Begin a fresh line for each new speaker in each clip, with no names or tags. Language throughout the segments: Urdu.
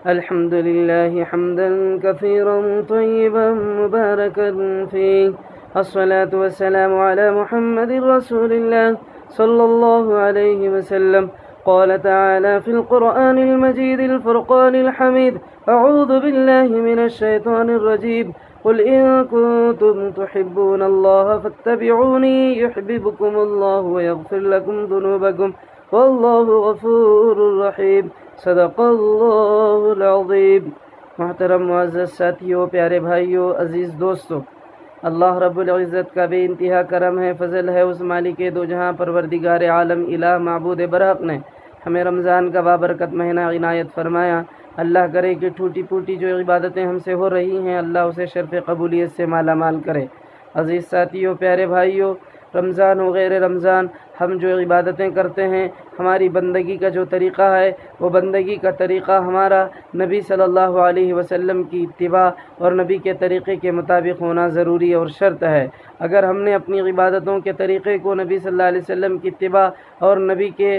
الحمد لله حمدا كثيرا طيبا مباركا فيه. الصلاة والسلام على محمد رسول الله صلى الله عليه وسلم. قال تعالى في القرآن المجيد الفرقان الحميد: أعوذ بالله من الشيطان الرجيم. قل إن كنتم تحبون الله فاتبعوني يحببكم الله ويغفر لكم ذنوبكم واللہ غفور رحیم. صدق اللہ العظیم. محترم معزز ساتھیوں، پیارے بھائیوں، عزیز دوستوں، اللہ رب العزت کا بے انتہا کرم ہے، فضل ہے اس مالک دو جہاں پروردگار عالم الہ معبود برحق نے ہمیں رمضان کا بابرکت مہینہ عنایت فرمایا. اللہ کرے کہ ٹوٹی پھوٹی جو عبادتیں ہم سے ہو رہی ہیں، اللہ اسے شرف قبولیت سے مالا مال کرے. عزیز ساتھیوں، پیارے بھائیوں، رمضان و غیر رمضان ہم جو عبادتیں کرتے ہیں، ہماری بندگی کا جو طریقہ ہے، وہ بندگی کا طریقہ ہمارا نبی صلی اللہ علیہ وسلم کی اتباع اور نبی کے طریقے کے مطابق ہونا ضروری اور شرط ہے. اگر ہم نے اپنی عبادتوں کے طریقے کو نبی صلی اللہ علیہ وسلم کی اتباع اور نبی کے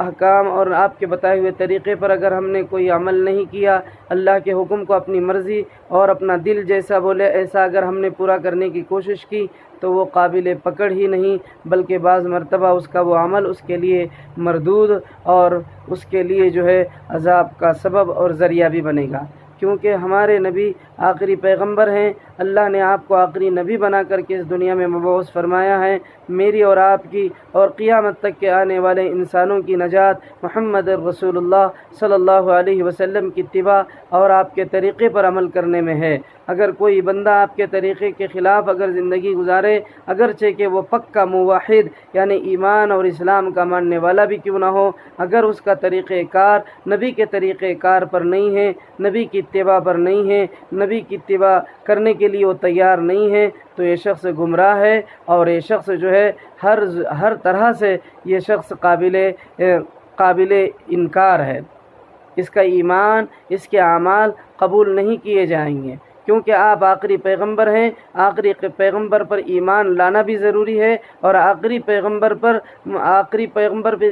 احکام اور آپ کے بتائے ہوئے طریقے پر اگر ہم نے کوئی عمل نہیں کیا، اللہ کے حکم کو اپنی مرضی اور اپنا دل جیسا بولے ایسا اگر ہم نے پورا کرنے کی کوشش کی، تو وہ قابل پکڑ ہی نہیں، بلکہ بعض مرتبہ اس کا وہ عمل اس کے لیے مردود اور اس کے لیے جو ہے عذاب کا سبب اور ذریعہ بھی بنے گا. کیونکہ ہمارے نبی آخری پیغمبر ہیں. اللہ نے آپ کو آخری نبی بنا کر کے اس دنیا میں مبعوث فرمایا ہے. میری اور آپ کی اور قیامت تک کے آنے والے انسانوں کی نجات محمد رسول اللہ صلی اللہ علیہ وسلم کی اتباع اور آپ کے طریقے پر عمل کرنے میں ہے. اگر کوئی بندہ آپ کے طریقے کے خلاف اگر زندگی گزارے، اگرچہ کہ وہ پکا موحد یعنی ایمان اور اسلام کا ماننے والا بھی کیوں نہ ہو، اگر اس کا طریقہ کار نبی کے طریقہ کار پر نہیں ہے، نبی کی اتباع پر نہیں ہے، نبی کی اتباع کرنے کے لیے وہ تیار نہیں ہے، تو یہ شخص گمراہ ہے اور یہ شخص جو ہے ہر طرح سے یہ شخص قابل انکار ہے. اس کا ایمان، اس کے اعمال قبول نہیں کیے جائیں گے، کیونکہ آپ آخری پیغمبر ہیں. آخری پیغمبر پر ایمان لانا بھی ضروری ہے، اور آخری پیغمبر پر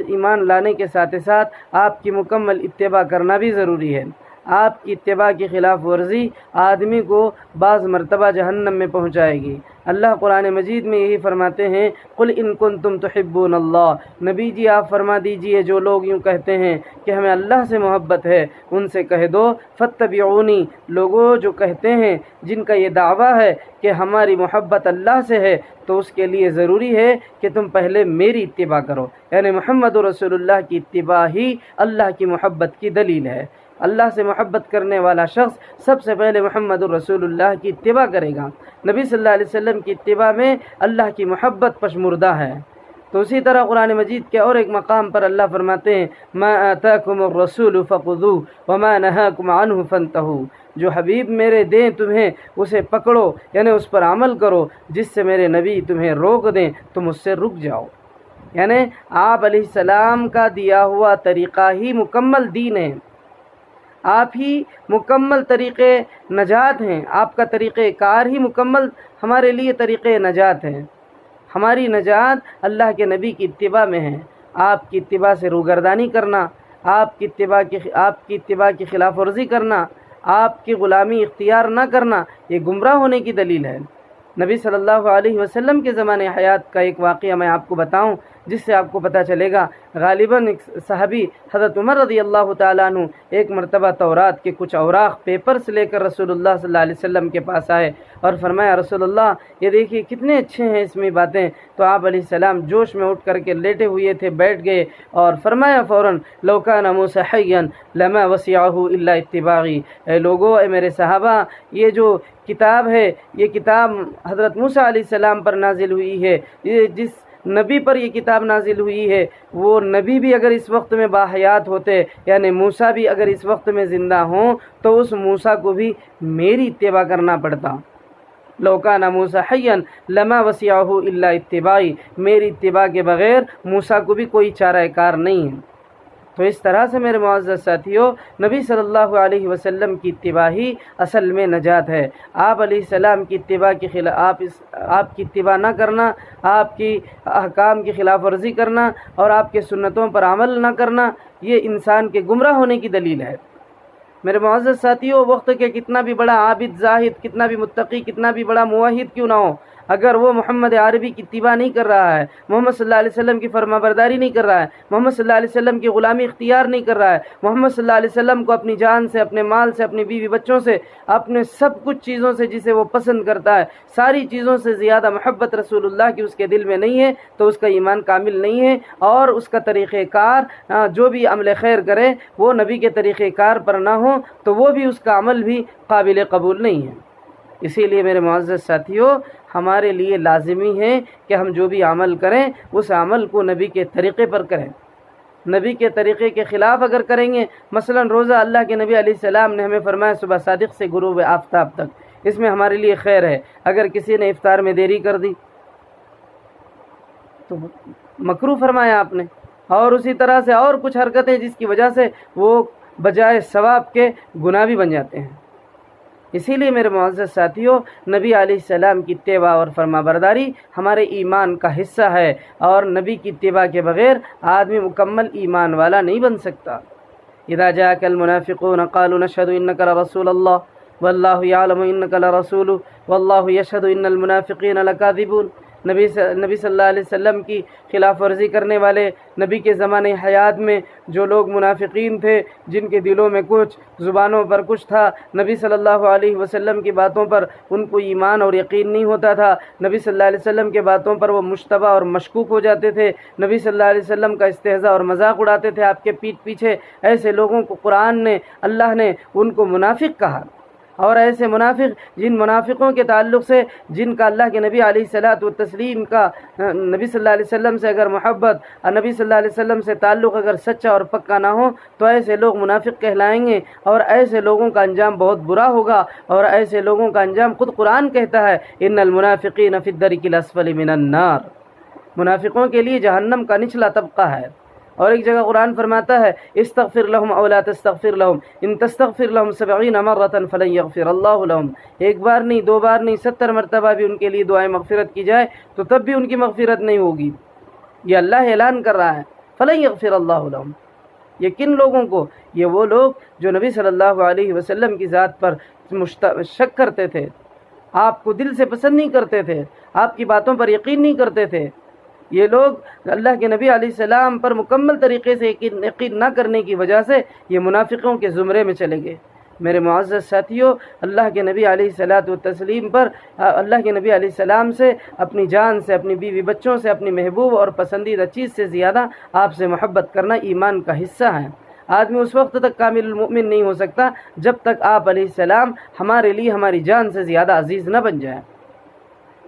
ایمان لانے کے ساتھ ساتھ آپ کی مکمل اتباع کرنا بھی ضروری ہے. آپ کی اتباع کی خلاف ورزی آدمی کو بعض مرتبہ جہنم میں پہنچائے گی. اللہ قرآن مجید میں یہی فرماتے ہیں: قل ان کنتم تحبون اللہ. نبی جی آپ فرما دیجئے، جو لوگ یوں کہتے ہیں کہ ہمیں اللہ سے محبت ہے، ان سے کہہ دو فاتبعونی. لوگوں جو کہتے ہیں، جن کا یہ دعویٰ ہے کہ ہماری محبت اللہ سے ہے، تو اس کے لیے ضروری ہے کہ تم پہلے میری اتباع کرو. یعنی محمد رسول اللہ کی اتباع ہی اللہ کی محبت کی دلیل ہے. اللہ سے محبت کرنے والا شخص سب سے پہلے محمد الرسول اللہ کی اتباع کرے گا. نبی صلی اللہ علیہ وسلم کی اتباع میں اللہ کی محبت پشمردہ ہے. تو اسی طرح قرآن مجید کے اور ایک مقام پر اللہ فرماتے ہیں: ما آتاکم الرسول فخذوہ وما نہاکم عنہ فانتہوا. جو حبیب میرے دیں تمہیں اسے پکڑو، یعنی اس پر عمل کرو. جس سے میرے نبی تمہیں روک دیں تم اس سے رک جاؤ. یعنی آپ علیہ السلام کا دیا ہوا طریقہ ہی مکمل دین ہے، آپ ہی مکمل طریقے نجات ہیں، آپ کا طریقہ کار ہی مکمل ہمارے لیے طریقے نجات ہے. ہماری نجات اللہ کے نبی کی اتباع میں ہے. آپ کی اتباع سے روگردانی کرنا، آپ کی اتباع کی خلاف ورزی کرنا، آپ کی غلامی اختیار نہ کرنا، یہ گمراہ ہونے کی دلیل ہے. نبی صلی اللہ علیہ وسلم کے زمانے حیات کا ایک واقعہ میں آپ کو بتاؤں، جس سے آپ کو پتہ چلے گا. غالباً ایک صحابی حضرت عمر رضی اللہ تعالیٰ عنہ ایک مرتبہ تورات کے کچھ اوراق پیپرز لے کر رسول اللہ صلی اللہ علیہ وسلم کے پاس آئے اور فرمایا: رسول اللہ، یہ دیکھیے کتنے اچھے ہیں اس میں باتیں. تو آپ علیہ السلام جوش میں اٹھ کر کے لیٹے ہوئے تھے، بیٹھ گئے اور فرمایا فوراً: لو کان موسیٰ حیا لما وسعہ الا اتباعی. اے لوگو، اے میرے صحابہ، یہ جو کتاب ہے، یہ کتاب حضرت موسیٰ علیہ السلام پر نازل ہوئی ہے. یہ جس نبی پر یہ کتاب نازل ہوئی ہے، وہ نبی بھی اگر اس وقت میں باحیات ہوتے، یعنی موسیٰ بھی اگر اس وقت میں زندہ ہوں، تو اس موسیٰ کو بھی میری اتباع کرنا پڑتا. لو کان موسیٰ حیا لما وسعہ الا اتباعی. میری اتباع کے بغیر موسیٰ کو بھی کوئی چارہ کار نہیں ہے. تو اس طرح سے میرے معزز ساتھیوں، نبی صلی اللہ علیہ وسلم کی اتباع ہی اصل میں نجات ہے۔ آپ علیہ السلام کی اتباع کے خلاف آپ کی اتباع نہ کرنا، آپ کی احکام کی خلاف ورزی کرنا اور آپ کے سنتوں پر عمل نہ کرنا، یہ انسان کے گمراہ ہونے کی دلیل ہے۔ میرے معزز ساتھیوں، وقت کے کتنا بھی بڑا عابد زاہد، کتنا بھی متقی، کتنا بھی بڑا موحد کیوں نہ ہو، اگر وہ محمد عربی کی اتباع نہیں کر رہا ہے، محمد صلی اللہ علیہ وسلم کی فرما برداری نہیں کر رہا ہے، محمد صلی اللہ علیہ وسلم کی غلامی اختیار نہیں کر رہا ہے، محمد صلی اللہ علیہ وسلم کو اپنی جان سے، اپنے مال سے، اپنی بیوی بچوں سے، اپنے سب کچھ چیزوں سے جسے وہ پسند کرتا ہے، ساری چیزوں سے زیادہ محبت رسول اللہ کی اس کے دل میں نہیں ہے، تو اس کا ایمان کامل نہیں ہے، اور اس کا طریقہ کار جو بھی عمل خیر کرے وہ نبی کے طریقہ کار پر نہ ہو تو وہ بھی اس کا عمل بھی قابل قبول نہیں ہے۔ اسی لیے میرے معزز ساتھیوں، ہمارے لیے لازمی ہے کہ ہم جو بھی عمل کریں اس عمل کو نبی کے طریقے پر کریں۔ نبی کے طریقے کے خلاف اگر کریں گے، مثلا روزہ اللہ کے نبی علیہ السلام نے ہمیں فرمایا صبح صادق سے غروب آفتاب تک، اس میں ہمارے لیے خیر ہے۔ اگر کسی نے افطار میں دیری کر دی تو مکروہ فرمایا آپ نے، اور اسی طرح سے اور کچھ حرکتیں جس کی وجہ سے وہ بجائے ثواب کے گناہ بھی بن جاتے ہیں۔ اسی لیے میرے معزز ساتھیوں، نبی علیہ السلام کی اتباع اور فرما برداری ہمارے ایمان کا حصہ ہے، اور نبی کی اتباع کے بغیر آدمی مکمل ایمان والا نہیں بن سکتا۔ اذا جاءك المنافقون قالوا نشهد انك لرسول الله والله يعلم انك لرسوله والله يشهد ان المنافقين لكاذبون۔ نبی صلی اللہ علیہ وسلم کی خلاف ورزی کرنے والے، نبی کے زمانے حیات میں جو لوگ منافقین تھے، جن کے دلوں میں کچھ، زبانوں پر کچھ تھا، نبی صلی اللہ علیہ وسلم کی باتوں پر ان کو ایمان اور یقین نہیں ہوتا تھا، نبی صلی اللہ علیہ وسلم کے باتوں پر وہ مشتبہ اور مشکوک ہو جاتے تھے، نبی صلی اللہ علیہ وسلم کا استہزاء اور مذاق اڑاتے تھے آپ کے پیٹھ پیچھے، ایسے لوگوں کو قرآن نے، اللہ نے ان کو منافق کہا۔ اور ایسے منافق، جن منافقوں کے تعلق سے جن کا اللہ کے نبی علیہ الصلاۃ والتسلیم کا نبی صلی اللہ علیہ وسلم سے اگر محبت اور نبی صلی اللہ علیہ وسلم سے تعلق اگر سچا اور پکا نہ ہو تو ایسے لوگ منافق کہلائیں گے، اور ایسے لوگوں کا انجام بہت برا ہوگا، اور ایسے لوگوں کا انجام خود قرآن کہتا ہے ان المنافقین فی الدرک الاسفل من النار، منافقوں کے لیے جہنم کا نچلا طبقہ ہے۔ اور ایک جگہ قرآن فرماتا ہے استغفر لهم او لا تستغفر لهم ان تستغفر لهم 70 مرة فلن يغفر الله لهم، ایک بار نہیں، دو بار نہیں، 70 مرتبہ بھی ان کے لیے دعائیں مغفرت کی جائے تو تب بھی ان کی مغفرت نہیں ہوگی۔ یہ اللہ اعلان کر رہا ہے فلن يغفر الله لهم۔ یہ کن لوگوں کو؟ یہ وہ لوگ جو نبی صلی اللہ علیہ وسلم کی ذات پر شک کرتے تھے، آپ کو دل سے پسند نہیں کرتے تھے، آپ کی باتوں پر یقین نہیں کرتے تھے۔ یہ لوگ اللہ کے نبی علیہ السلام پر مکمل طریقے سے یقین نہ کرنے کی وجہ سے یہ منافقوں کے زمرے میں چلے گئے۔ میرے معزز ساتھیوں، اللہ کے نبی علیہ الصلاۃ والتسلیم پر، اللہ کے نبی علیہ السلام سے، اپنی جان سے، اپنی بیوی بچوں سے، اپنی محبوب اور پسندیدہ چیز سے زیادہ آپ سے محبت کرنا ایمان کا حصہ ہے۔ آدمی اس وقت تک کامل المؤمن نہیں ہو سکتا جب تک آپ علیہ السلام ہمارے لیے ہماری جان سے زیادہ عزیز نہ بن جائیں۔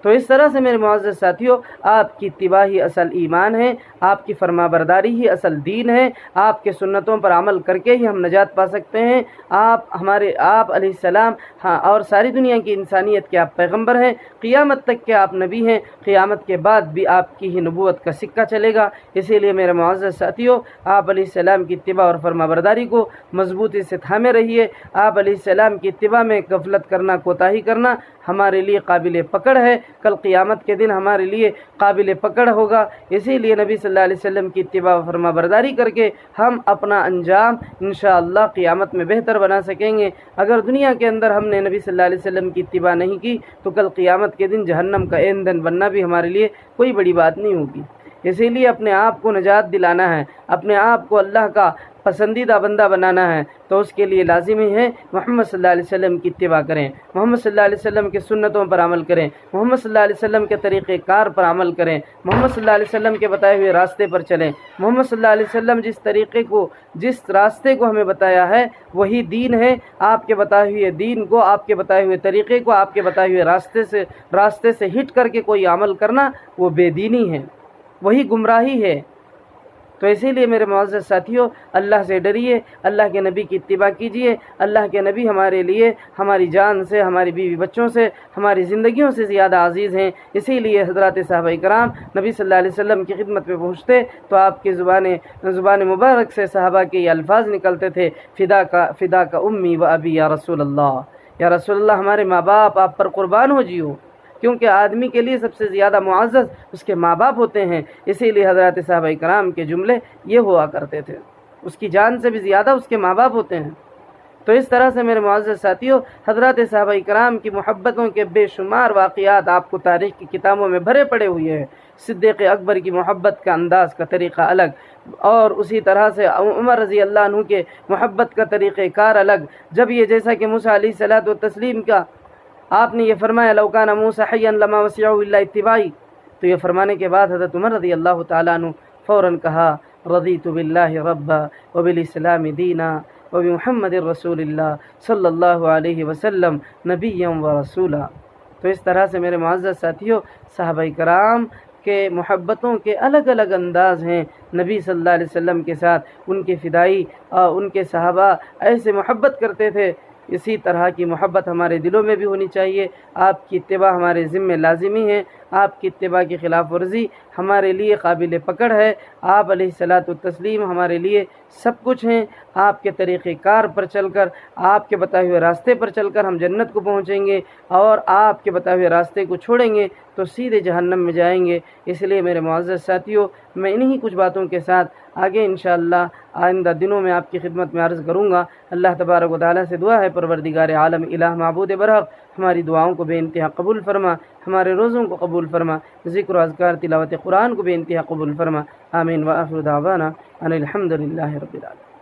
تو اس طرح سے میرے معزز ساتھیوں، آپ کی اتباع ہی اصل ایمان ہے، آپ کی فرما برداری ہی اصل دین ہے، آپ کے سنتوں پر عمل کر کے ہی ہم نجات پا سکتے ہیں۔ آپ علیہ السلام اور ساری دنیا کی انسانیت کے آپ پیغمبر ہیں، قیامت تک کے آپ نبی ہیں، قیامت کے بعد بھی آپ کی ہی نبوت کا سکہ چلے گا۔ اسی لیے میرے معزز ساتھیوں، آپ علیہ السلام کی اتباع اور فرما برداری کو مضبوطی سے تھامے رہیے۔ آپ علیہ السلام کی اتباع میں غفلت کرنا، کوتاہی کرنا ہمارے لیے قابل پکڑ ہے، کل قیامت کے دن ہمارے لیے قابل پکڑ ہوگا۔ اسی لیے نبی صلی اللہ علیہ وسلم کی اتباع و فرما برداری کر کے ہم اپنا انجام انشاءاللہ قیامت میں بہتر بنا سکیں گے۔ اگر دنیا کے اندر ہم نے نبی صلی اللہ علیہ وسلم کی اتباع نہیں کی تو کل قیامت کے دن جہنم کا ایندھن بننا بھی ہمارے لیے کوئی بڑی بات نہیں ہوگی۔ اسی لیے اپنے آپ کو نجات دلانا ہے، اپنے آپ کو اللہ کا پسندیدہ بندہ بنانا ہے، تو اس کے لیے لازمی ہے محمد صلی اللہ علیہ وسلم کی اتباع کریں، محمد صلی اللہ علیہ وسلم کے سنتوں پر عمل کریں، محمد صلی اللہ علیہ وسلم کے طریقہ کار پر عمل کریں، محمد صلی اللہ علیہ وسلم کے بتائے ہوئے راستے پر چلیں۔ محمد صلی اللہ علیہ وسلم جس راستے کو ہمیں بتایا ہے وہی دین ہے۔ آپ کے بتائے ہوئے دین کو، آپ کے بتائے ہوئے طریقے کو، آپ کے بتائے ہوئے راستے سے ہٹ کر کے کوئی عمل کرنا وہ بے دینی ہے، وہی گمراہی ہے۔ تو اسی لیے میرے معزز ساتھیوں، اللہ سے ڈریے، اللہ کے نبی کی اتباع کیجیے۔ اللہ کے نبی ہمارے لیے ہماری جان سے، ہماری بیوی بچوں سے، ہماری زندگیوں سے زیادہ عزیز ہیں۔ اسی لیے حضرات صحابہ کرام نبی صلی اللہ علیہ وسلم کی خدمت میں پہنچتے تو آپ کی زبان مبارک سے صحابہ کے یہ الفاظ نکلتے تھے، فدا کا امی و ابی یا رسول اللہ، یا رسول اللہ ہمارے ماں باپ آپ پر قربان ہو جیو، کیونکہ آدمی کے لیے سب سے زیادہ معزز اس کے ماں باپ ہوتے ہیں۔ اسی لیے حضرات صحابہ کرام کے جملے یہ ہوا کرتے تھے، اس کی جان سے بھی زیادہ اس کے ماں باپ ہوتے ہیں۔ تو اس طرح سے میرے معزز ساتھیوں، حضرات صحابہ کرام کی محبتوں کے بے شمار واقعات آپ کو تاریخ کی کتابوں میں بھرے پڑے ہوئے ہیں۔ صدیق اکبر کی محبت کا انداز کا طریقہ الگ، اور اسی طرح سے عمر رضی اللہ عنہ کے محبت کا طریقہ کار الگ۔ جب یہ جیسا کہ موسیٰ علیہ الصلوۃ والتسلیم کا آپ نے یہ فرمایا لو کان موسیٰ حیا لما وسعہ الا اتباعی، تو یہ فرمانے کے بعد حضرت عمر رضی اللہ تعالیٰ عنہ فوراً کہا رضیت باللہ ربا وبالاسلام دینا وبمحمد رسول اللہ صلی اللہ علیہ وسلم نبیا و رسولا۔ تو اس طرح سے میرے معزز ساتھیوں، صحابہ کرام کے محبتوں کے الگ الگ انداز ہیں۔ نبی صلی اللہ علیہ وسلم کے ساتھ ان کے فدائی اور ان کے صحابہ ایسے محبت کرتے تھے، اسی طرح کی محبت ہمارے دلوں میں بھی ہونی چاہیے۔ آپ کی اتباع ہمارے ذمہ لازمی ہے، آپ کی اتباع کی خلاف ورزی ہمارے لیے قابل پکڑ ہے۔ آپ علیہ الصلوۃ والتسلیم ہمارے لیے سب کچھ ہیں۔ آپ کے طریقہ کار پر چل کر، آپ کے بتائے ہوئے راستے پر چل کر ہم جنت کو پہنچیں گے، اور آپ کے بتائے ہوئے راستے کو چھوڑیں گے تو سیدھے جہنم میں جائیں گے۔ اس لیے میرے معزز ساتھیوں، میں انہی کچھ باتوں کے ساتھ آگے انشاءاللہ آئندہ دنوں میں آپ کی خدمت میں عرض کروں گا۔ اللہ تبارک و تعالیٰ سے دعا ہے پروردگار عالم الہ معبود برحق ہماری دعاؤں کو بے انتہا قبول فرما، ہمارے روزوں کو قبول فرما، ذکر و اذکار تلاوت قرآن کو بے انتہا قبول فرما۔ آمین وآخر دعوانا ان الحمد للہ رب العالمین۔